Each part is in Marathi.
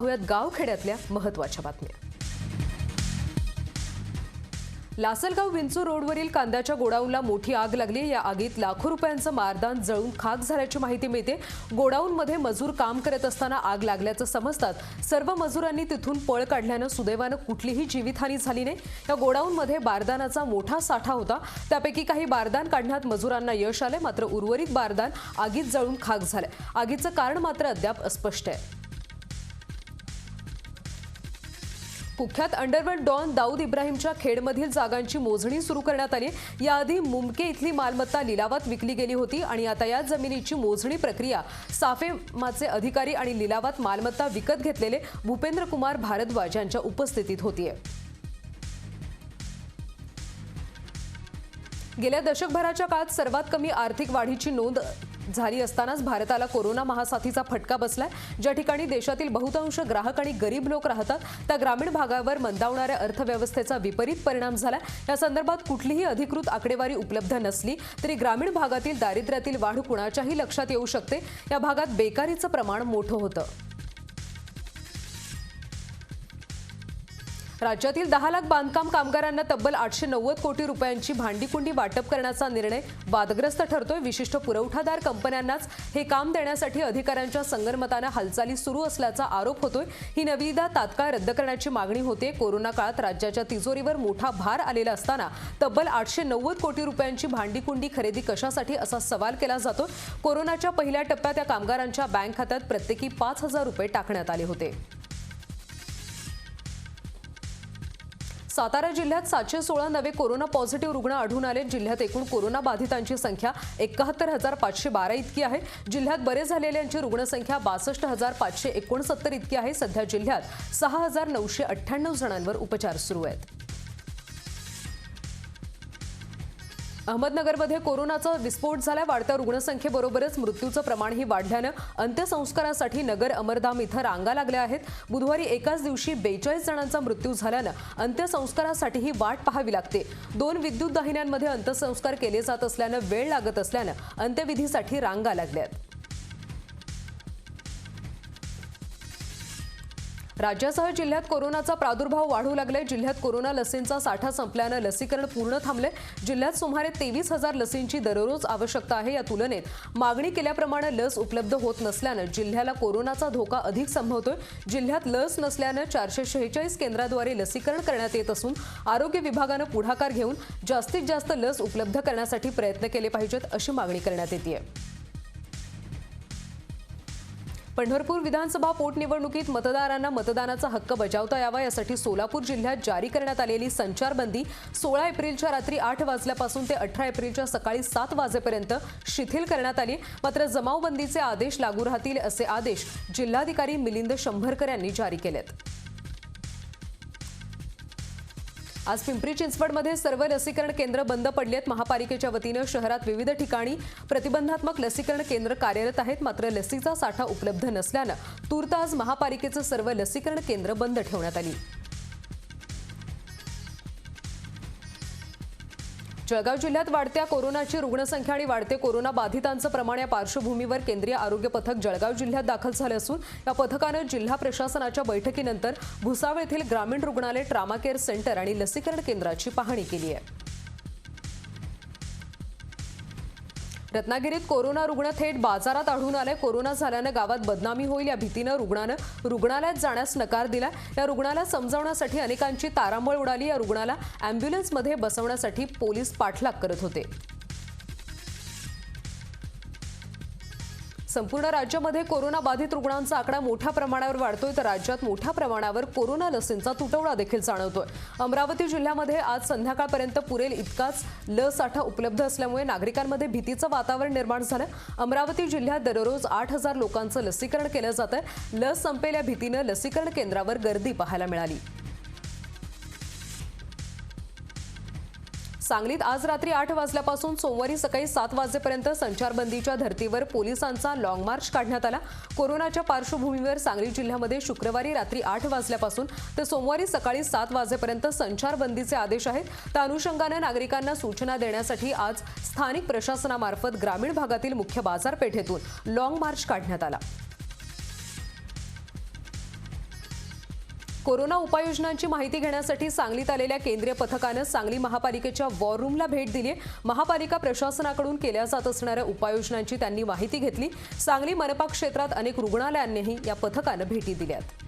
पाहूयात गावखेड्यातल्या महत्त्वाच्या बातम्या। लासलगाव विंचू रोडवरील कांद्याच्या गोडाऊनला मोठी आग लागली। या आगीत लाखो रुपयांचं मारदान जळून खाक झाल्याची माहिती मिळते। गोडाऊनमध्ये मजूर काम करत असताना आग लागल्याचं समजतात सर्व मजुरांनी तिथून पळ काढल्यानं सुदैवानं कुठलीही जीवितहानी झाली नाही। या गोडाऊनमध्ये बारदानाचा मोठा साठा होता, त्यापैकी काही बारदान काढण्यात मजुरांना यश आले, मात्र उर्वरित बारदान आगीत जळून खाक झाले। आगीचं कारण मात्र अद्याप अस्पष्ट आहे। कुख्यात अंडरवर्ल्ड डॉन दाऊद इब्राहिमच्या खेडमधील जागांची मोजणी सुरू करण्यात आली। याआधी मुमके इथली मालमत्ता लिलावात विकली गेली होती आणि आता या जमिनीची मोजणी प्रक्रिया साफेमाचे अधिकारी आणि लिलावात मालमत्ता विकत घेतलेले भूपेंद्र कुमार भारद्वाज यांच्या उपस्थितीत होतीये। गेल्या दशकभराच्या काळात सर्वात कमी आर्थिक वाढीची नोंद झाली असतानाच भारताला कोरोना महासाथीचा फटका बसलाय। ज्या ठिकाणी देशातील बहुतांश ग्राहक आणि गरीब लोक राहतात त्या ग्रामीण भागावर मंदावणाऱ्या अर्थव्यवस्थेचा विपरीत परिणाम झाला। या संदर्भात कुठलीही अधिकृत आकडेवारी उपलब्ध नसली तरी ग्रामीण भागातील दारिद्र्यातील वाढ कुणाच्याही लक्षात येऊ शकते। या भागात बेकारीचं प्रमाण मोठं होतं। राज्यातील 10 लाख बांधकाम कामगारांना तब्बल 890 कोटी रुपयांची भांडीकुंडी वाटप करण्याचा निर्णय वादग्रस्त ठरतोय। विशिष्ट पुरवठादार कंपन्यांनाच हे काम देण्यासाठी अधिकाऱ्यांच्या संगनमताने हालचाली सुरू असल्याचा आरोप होतोय। ही निविदा तात्काळ रद्द करण्याची मागणी होते। कोरोना काळात राज्याच्या तिजोरीवर मोठा भार आलेला असताना तब्बल 890 कोटी रुपयांची भांडीकुंडी खरेदी कशासाठी असा सवाल केला जातो। कोरोनाच्या पहिल्या टप्प्यात या कामगारांच्या बँक खात्यात प्रत्येकी 5000 रुपये टाकण्यात आले होते। सातारा जिल्ह्यात 716 नवे कोरोना पॉझिटिव्ह रुग्ण आढळून आले। जिल्ह्यात एकूण कोरोना बाधितांची संख्या 71512 इतकी आहे। जिल्ह्यात बरे झालेल्यांची रुग्णसंख्या 62569 इतकी आहे। सध्या जिल्ह्यात 6998 जणांवर उपचार सुरू आहेत। अहमदनगरमध्ये कोरोनाचा विस्फोट झाला। वाढत्या रुग्णसंख्येबरोबरच मृत्यूचं प्रमाणही वाढल्यानं अंत्यसंस्कारासाठी नगर अमरधाम इथं रांगा लागल्या आहेत। बुधवारी एकाच दिवशी 42 जणांचा मृत्यू झाल्यानं अंत्यसंस्कारासाठीही वाट पाहावी लागते। 2 विद्युत दाहिन्यांमध्ये अंत्यसंस्कार केले जात असल्यानं वेळ लागत असल्यानं अंत्यविधीसाठी रांगा लागल्यात। राज्यासह जिल्ह्यात कोरोनाचा प्रादुर्भाव वाढू लागलाय। जिल्ह्यात कोरोना लसींचा साठा संपल्यानं लसीकरण पूर्ण थांबले। जिल्ह्यात सुमारे 23,000 लसींची दररोज आवश्यकता आहे। या तुलनेत मागणी केल्याप्रमाणे लस उपलब्ध होत नसल्यानं जिल्ह्याला कोरोनाचा धोका अधिक संभवतोय। जिल्ह्यात लस नसल्यानं 446 केंद्राद्वारे लसीकरण करण्यात येत असून आरोग्य विभागानं पुढाकार घेऊन जास्तीत जास्त लस उपलब्ध करण्यासाठी प्रयत्न केले पाहिजेत अशी मागणी करण्यात येते। पंढरपूर विधानसभा पोटनिवडणुकीत मतदारांना मतदानाचा हक्क बजावता यावा यासाठी सोलापूर जिल्ह्यात जारी करण्यात आलेली संचारबंदी 16 एप्रिलच्या रात्री 8 वाजल्यापासून ते 18 एप्रिलच्या सकाळी 7 वाजेपर्यंत शिथिल करण्यात आली। मात्र जमावबंदीचे आदेश लागू राहतील असे आदेश जिल्हाधिकारी मिलिंद शंभरकर यांनी जारी केलेत। आज पिंपरी चिंचवडमध्ये सर्व लसीकरण केंद्र बंद पडली आहेत। महापालिकेच्या वतीनं शहरात विविध ठिकाणी प्रतिबंधात्मक लसीकरण केंद्र कार्यरत आहेत, मात्र लसीचा साठा उपलब्ध नसल्यानं तूर्त आज महापालिकेचं सर्व लसीकरण केंद्र बंद ठेवण्यात आली। जळगाव जिल्ह्यात वाढत्या कोरोनाची रुग्णसंख्या आणि वाढते कोरोना बाधितांचं प्रमाण या पार्श्वभूमीवर केंद्रीय आरोग्य पथक जळगाव जिल्ह्यात दाखल झाले असून या पथकानं जिल्हा प्रशासनाच्या बैठकीनंतर भुसावळ येथील ग्रामीण रुग्णालय, ट्रामा केअर सेंटर आणि लसीकरण केंद्राची पाहणी केली आहे। रत्नागिरीत कोरोना रुग्ण थेट बाजारात आढळून आले। कोरोना झाल्यानं गावात बदनामी होईल या भीतीनं रुग्णानं रुग्णालयात जाण्यास नकार दिला। या रुग्णाला समजावण्यासाठी अनेकांची तारांबळ उडाली। या रुग्णाला अँब्युलन्समध्ये बसवण्यासाठी पोलीस पाठलाग करत होते। संपूर्ण राज्यामध्ये कोरोना बाधित रुग्णांचा आकडा मोठ्या प्रमाणावर वाढतोय, तर राज्यात मोठ्या प्रमाणावर कोरोना लसींचा तुटवडा देखील जाणवतोय। अमरावती जिल्ह्यामध्ये आज संध्याकाळपर्यंत पुरेल इतकाच लस साठा उपलब्ध असल्यामुळे नागरिकांमध्ये भीतीचं वातावरण निर्माण झालं। अमरावती जिल्ह्यात दररोज 8000 लोकांचं लसीकरण केलं जातंय। लस संपेल या भीतीनं लसीकरण केंद्रावर गर्दी पाहायला मिळाली। सांगलीत आज रात्री 8 वाजल्यापासून सोमवारी सकाळी 7 वाजेपर्यंत संचारबंदीच्या धर्तीवर पोलिसांचा लॉंग मार्च काढण्यात आला। कोरोनाच्या पार्श्वभूमीवर सांगली जिल्ह्यामध्ये शुक्रवारी रात्री 8 वाजल्यापासून ते सोमवारी सकाळी 7 वाजेपर्यंत संचारबंदीचे आदेश आहेत। त्या अनुषंगाने नागरिकांना सूचना देण्यासाठी आज स्थानिक प्रशासनामार्फत ग्रामीण भागातील मुख्य बाजारपेठेतून लॉंग मार्च काढण्यात आला। कोरोना उपाययोजनांची माहिती घेण्यासाठी सांगलीत आलेल्या केंद्रीय पथकानं सांगली महापालिकेच्या वॉर रूमला भेट दिली आहे। महापालिका प्रशासनाकडून केल्या जात असणाऱ्या उपाययोजनांची त्यांनी माहिती घेतली। सांगली मनपा क्षेत्रात अनेक रुग्णालयांनीही या पथकानं भेटी दिल्यात।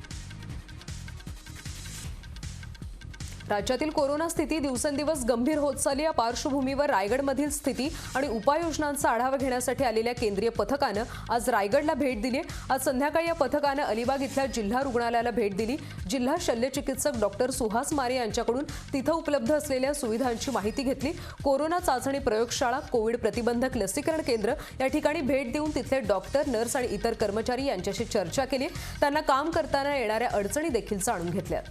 राज्यातील कोरोना स्थिती दिवसेंदिवस गंभीर होत चालली। या पार्श्वभूमीवर रायगडमधील स्थिती आणि उपाययोजनांचा आढावा घेण्यासाठी आलेल्या केंद्रीय पथकानं आज रायगडला भेट दिली। आज संध्याकाळी या पथकानं अलिबाग इथल्या जिल्हा रुग्णालयाला भेट दिली। जिल्हा शल्यचिकित्सक डॉक्टर सुहास मारे यांच्याकडून तिथं उपलब्ध असलेल्या सुविधांची माहिती घेतली। कोरोना चाचणी प्रयोगशाळा, कोविड प्रतिबंधक लसीकरण केंद्र या ठिकाणी भेट देऊन तिथले डॉक्टर, नर्स आणि इतर कर्मचारी यांच्याशी चर्चा केली। त्यांना काम करताना येणाऱ्या अडचणी देखील जाणून घेतल्या।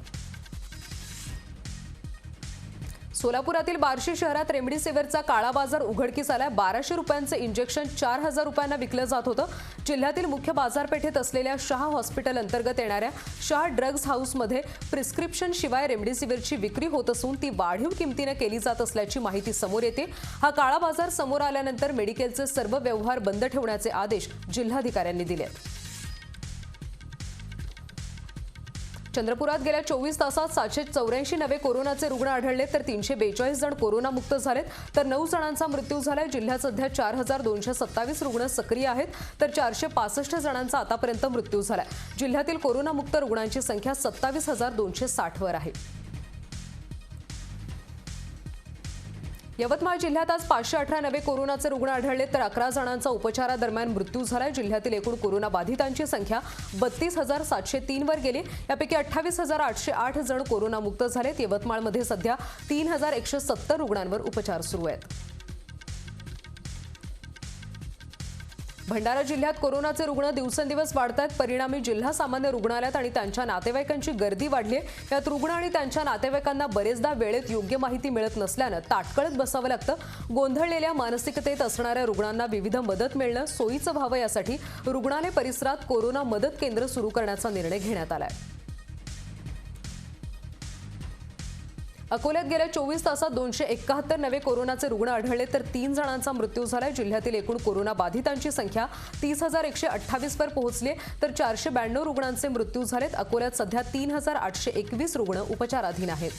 सोलापुरातील बार्शी शहरात रेमडेसिवीरचा काळा बाजार उघडकीस आलाय। 1200 रुपयांचे इंजेक्शन 4000 रुपयांना विकलं जात होतं। जिल्ह्यातील मुख्य बाजारपेठेत असलेल्या शाह हॉस्पिटल अंतर्गत येणाऱ्या शाह ड्रग्ज हाऊसमध्ये प्रिस्क्रिप्शन शिवाय रेमडेसिवीरची विक्री होत असून ती वाढीव किमतीने केली जात असल्याची माहिती समोर येते। हा काळा बाजार समोर आल्यानंतर मेडिकलचे सर्व व्यवहार बंद ठेवण्याचे आदेश जिल्हाधिकाऱ्यांनी दिले। चंद्रपुरात गेल्या 24 तासात 784 नवे कोरोनाचे रुग्ण आढळले तर 342 जण कोरोनामुक्त झालेत तर 9 जणांचा मृत्यू झालाय। जिल्ह्यात सध्या 4227 रुग्ण सक्रिय आहेत तर 465 जणांचा आतापर्यंत मृत्यू झालाय। जिल्ह्यातील कोरोनामुक्त रुग्णांची संख्या 27260 वर आहे। यवतमाळ जिल्ह्यात आज 518 नवे कोरोनाचे रुग्ण आढळले तर 11 जणांचा उपचारादरम्यान मृत्यू झालाय। जिल्ह्यातील एकूण कोरोना बाधितांची संख्या 32703 वर गेली। यापैकी 28808 जण कोरोनामुक्त झालेत। यवतमाळमध्ये सध्या 3170 रुग्णांवर उपचार सुरू आहेत। भंडारा जिल्ह्यात कोरोनाचे रुग्ण दिवसेंदिवस वाढत आहेत। परिणामी जिल्हा सामान्य रुग्णालयात आणि त्यांच्या नातेवाईकांची गर्दी वाढली आहे। यात रुग्ण आणि त्यांच्या नातेवाईकांना बरेचदा वेळेत योग्य माहिती मिळत नसल्यानं ताटकळत बसावं लागतं। गोंधळलेल्या मानसिकतेत असणाऱ्या रुग्णांना विविध मदत मिळणं सोयीचं व्हावं यासाठी रुग्णालय परिसरात कोरोना मदत केंद्र सुरू करण्याचा निर्णय घेण्यात आलाय। अकोल्यात गेल्या 24 तासात 271 नवे कोरोनाचे रुग्ण आढळले तर 3 जणांचा मृत्यू झालाय। जिल्ह्यातील एकूण कोरोना बाधितांची संख्या 30128 वर पोहोचली तर 492 रुग्णांचे मृत्यू झालेत। अकोल्यात सध्या 3821 रुग्ण उपचाराधीन आहेत।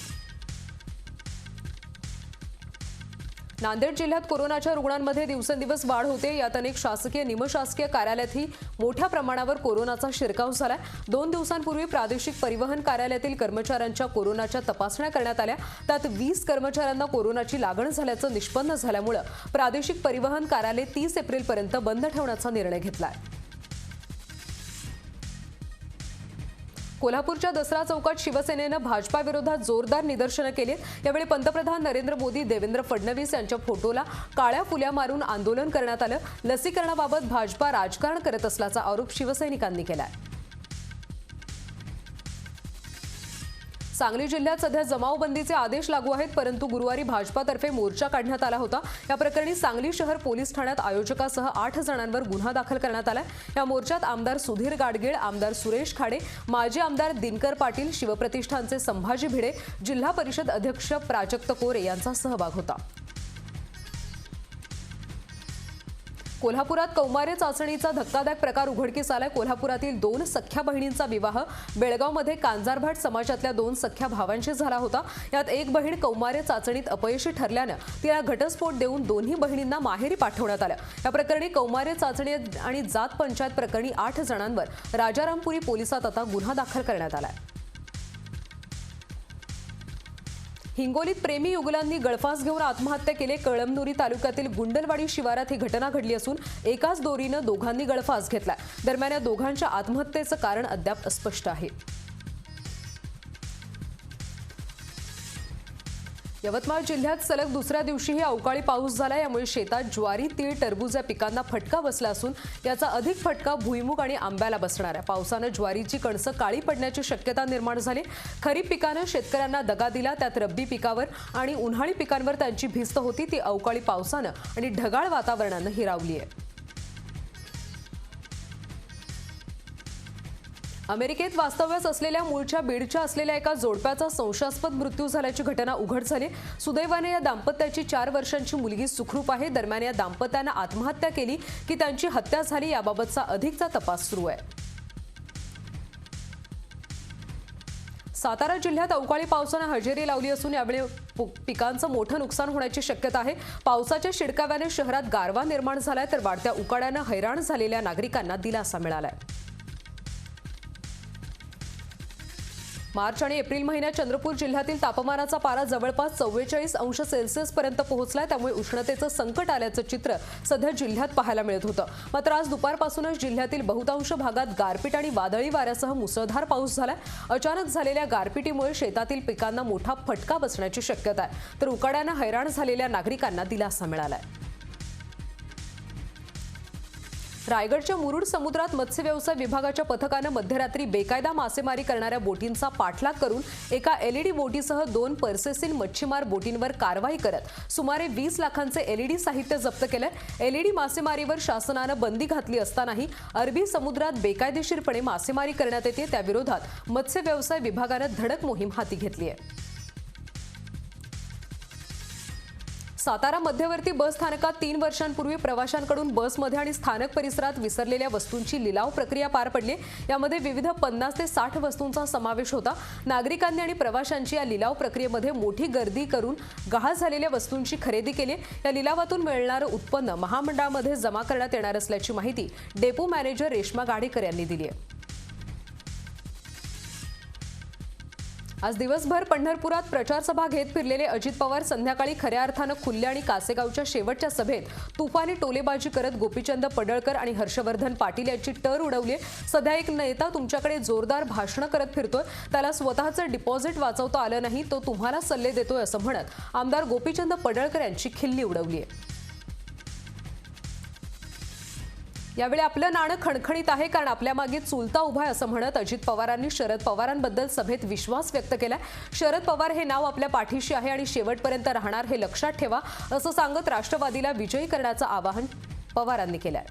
नांदेड जिल्ह्यात कोरोनाच्या रुग्णांमध्ये दिवसेंदिवस वाढ होते। यात अनेक शासकीय निमशासकीय कार्यालयातही मोठ्या प्रमाणावर कोरोनाचा शिरकाव झालाय। 2 दिवसांपूर्वी प्रादेशिक परिवहन कार्यालयातील कर्मचाऱ्यांच्या कोरोनाच्या तपासण्या करण्यात आल्या। त्यात 20 कर्मचाऱ्यांना कोरोनाची लागण झाल्याचं निष्पन्न झाल्यामुळे प्रादेशिक परिवहन कार्यालय 30 एप्रिलपर्यंत बंद ठेवण्याचा निर्णय घेतलाय। कोल्हापूरच्या दसरा चौकात शिवसेनेनं भाजपा विरोधात जोरदार निदर्शनं केली। यावेळी पंतप्रधान नरेंद्र मोदी, देवेंद्र फडणवीस यांच्या फोटोला काळ्या फुल्या मारून आंदोलन करण्यात आलं। लसीकरणाबाबत भाजपा राजकारण करत असल्याचा आरोप शिवसैनिकांनी केलाय। सांगली जिल्ह्यात सध्या जमावबंदीचे आदेश लागू आहेत, परंतु गुरुवारी भाजपातर्फे मोर्चा काढण्यात आला होता। या प्रकरणी सांगली शहर पोलीस ठाण्यात आयोजकासह 8 जणांवर गुन्हा दाखल करण्यात आला। या मोर्चात आमदार सुधीर गाडगीळ, आमदार सुरेश खाडे, माजी आमदार दिनकर पाटील, शिवप्रतिष्ठानचे संभाजी भिडे, जिल्हा परिषद अध्यक्ष प्राजक्त कोरे यांचा सहभाग होता। कोल्हापुरात कौमार्य चाचणीचा धक्कादायक प्रकार उघडकीस आलाय। कोल्हापुरातील 2 सख्ख्या बहिणींचा विवाह बेळगावमध्ये कांजारभाट समाजातल्या 2 सख्ख्या भावांशी झाला होता। यात एक बहीण कौमार्य चाचणीत अपयशी ठरल्यानं तिला घटस्फोट देऊन दोन्ही बहिणींना माहेरी पाठवण्यात आलं। या प्रकरणी कौमार्य चाचणी आणि जात पंचायत प्रकरणी 8 जणांवर राजारामपुरी पोलिसात आता गुन्हा दाखल करण्यात आलाय। हिंगोलीत प्रेमी युगलांनी गळफास घेऊन आत्महत्या केली। कळमनुरी तालुक्यातील गुंडलवाडी शिवारात ही घटना घडली असून एकाच दोरीनं दोघांनी गळफास घेतलाय। दरम्यान या दोघांच्या आत्महत्येचं कारण अद्याप अस्पष्ट आहे। यवतमाळ जिल्ह्यात सलग दुसऱ्या दिवशीही अवकाळी पाऊस झाला। यामुळे शेतात ज्वारी, तीळ, टरबूज या पिकांना फटका बसला असून याचा अधिक फटका भुईमुग आणि आंब्याला बसणार आहे। पावसानं ज्वारीची कणसं काळी पडण्याची शक्यता निर्माण झाली। खरीप पिकानं शेतकऱ्यांना दगा दिला, त्यात रब्बी पिकावर आणि उन्हाळी पिकांवर त्यांची भिस्त होती ती अवकाळी पावसानं आणि ढगाळ वातावरणानं हिरावली आहे। अमेरिकेत वास्तव्यास असलेल्या मूळच्या बीडच्या असलेल्या एका जोडप्याचा संशयास्पद मृत्यू झाल्याची घटना उघड झाली। सुदैवाने या दाम्पत्याची 4 वर्षांची मुलगी सुखरूप आहे। दरम्यान या दाम्पत्यानं आत्महत्या केली की त्यांची हत्या झाली याबाबतचा अधिकचा तपास सुरू आहे। सातारा जिल्ह्यात अवकाळी पावसाने हजेरी लावली असून यावेळी पिकांचं मोठं नुकसान होण्याची शक्यता आहे। पावसाच्या शिडकाव्याने शहरात गारवा निर्माण झालाय, तर वाढत्या उकाड्याने हैराण झालेल्या नागरिकांना दिलासा मिळालाय। मार्च आणि एप्रिल महिन्यात चंद्रपूर जिल्ह्यातील तापमानाचा पारा जवळपास 44 अंश सेल्सिअस पर्यंत पोहोचलाय, त्यामुळे उष्णतेचं संकट आल्याचं चित्र सध्या जिल्ह्यात पाहायला मिळत होतं। मात्र आज दुपारपासूनच जिल्ह्यातील बहुतांश भागात गारपीट आणि वादळी वाऱ्यासह मुसळधार पाऊस झालाय। अचानक झालेल्या गारपिटीमुळे शेतातील पिकांना मोठा फटका बसण्याची शक्यता आहे, तर उकाड्याने हैराण झालेल्या नागरिकांना दिलासा मिळालाय। रायगडच्या मुरुड समुद्रात मत्स्य व्यवसाय विभागाच्या पथकाने मध्यरात्री बेकायदा मासेमारी करणाऱ्या बोटींचा पाठलाग करून एका एलईडी बोटीसह 2 पर्सेसिन मच्छीमार बोटींवर कारवाई करत सुमारे 20 लाखांचे एलईडी साहित्य जप्त केलंय। एलईडी मासेमारीवर शासनाने बंदी घातली असतानाही अरबी समुद्रात बेकायदेशीरपणे मासेमारी करण्यात येते, त्याविरोधात मत्स्य व्यवसाय विभागाने धडक मोहीम हाती घेतली आहे। सातारा मध्यवर्ती बस स्थानकात 3 वर्षांपूर्वी प्रवाशांकडून बसमध्ये आणि स्थानक परिसरात विसरलेल्या वस्तूंची लिलाव प्रक्रिया पार पडली। यामध्ये विविध 50 ते 60 वस्तूंचा समावेश होता। नागरिकांनी आणि प्रवाशांची या लिलाव प्रक्रियेमध्ये मोठी गर्दी करून गहाळ झालेल्या वस्तूंची खरेदी केली। या लिलावातून मिळणारे उत्पन्न महामंडळामध्ये जमा करण्यात येणार असल्याची माहिती डेपो मॅनेजर रेश्मा गाडेकर यांनी दिली आहे। आज दिवसभर पंढरपुरात प्रचार सभा घेत फिरलेले अजित पवार संध्याकाळी खऱ्या अर्थाने खुल्ले आणि कासेगावच्या शेवटच्या सभेत तुफानी टोलेबाजी करत गोपीचंद पडळकर आणि हर्षवर्धन पाटील यांची टर उडवली। सध्या एक नेता तुमच्याकडे जोरदार भाषण करत फिरतोय, त्याला स्वतःचं डिपॉझिट वाचवता आलं नाही, तो तुम्हाला सल्ले देतोय असं म्हणत आमदार गोपीचंद पडळकर यांची खिल्ली उडवली आहे। यावेळी आपलं नाणं खणखणीत आहे, कारण आपल्या मागे चुलता उभा आहे असं म्हणत अजित पवारांनी शरद पवारांबद्दल सभेत विश्वास व्यक्त केला। शरद पवार हे नाव आपल्या पाठीशी आहे आणि शेवटपर्यंत राहणार हे लक्षात ठेवा असं सांगत राष्ट्रवादीला विजयी करण्याचं आवाहन पवारांनी केलंय।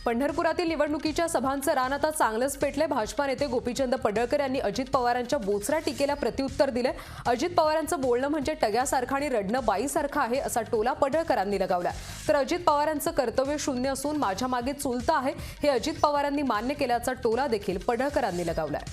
पंढरपुरातील निवडणुकीच्या सभांचं रान आता चांगलंच पेटलंय। भाजपा नेते गोपीचंद पडळकर यांनी अजित पवारांच्या बोचऱ्या टीकेला प्रत्युत्तर दिलंय। अजित पवारांचं बोलणं म्हणजे टग्यासारखं आणि रडणं बाईसारखं आहे असा टोला पडळकरांनी लगावला। तर अजित पवारांचं कर्तव्य शून्य असून माझ्या मागे चुलता आहे हे अजित पवारांनी मान्य केल्याचा टोला देखील पडळकरांनी लगावलाय।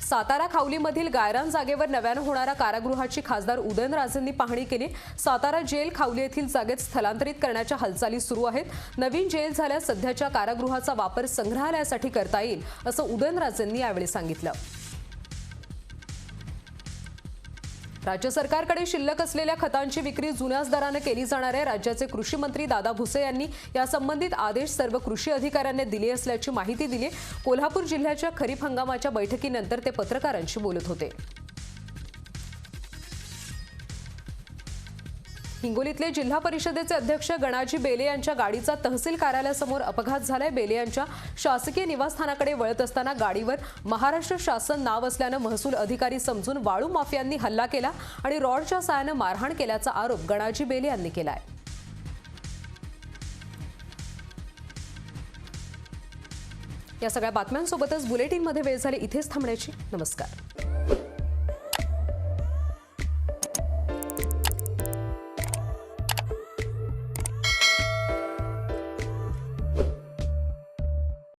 सातारा खावलीमधील गायरान जागेवर नव्यानं होणाऱ्या कारागृहाची खासदार उदयनराजेंनी पाहणी केली। सातारा जेल खावली येथील जागेत स्थलांतरित करण्याच्या हालचाली सुरू आहेत। नवीन जेल झाल्यास सध्याच्या कारागृहाचा वापर संग्रहालयासाठी करता येईल असं उदयनराजेंनी यावेळी सांगितलं। राज्य सरकारकडे शिल्लक असलेल्या खतांची विक्री जुन्याच दराने केली जाणार आहे। राज्याचे कृषी मंत्री दादा भुसे यांनी यासंबंधित आदेश सर्व कृषी अधिकाऱ्यांना दिले असल्याची माहिती दिली। कोल्हापूर जिल्ह्याच्या खरीप हंगामाच्या बैठकीनंतर ते पत्रकारांशी बोलत होते। हिंगोलीतले जिल्हा परिषदेचे अध्यक्ष गणाजी बेले यांच्या गाडीचा तहसील कार्यालयासमोर अपघात झालाय। बेले यांच्या शासकीय निवासस्थानाकडे वळत असताना गाडीवर महाराष्ट्र शासन नाव असल्यानं महसूल अधिकारी समजून वाळू माफियांनी हल्ला केला आणि रॉडच्या साहाय्याने मारहाण केल्याचा आरोप गणाजी बेले यांनी केलाय। या सगळ्या बातम्यांसोबतच बुलेटिनमध्ये वेळ झाली इथेच थांबण्याची। नमस्कार।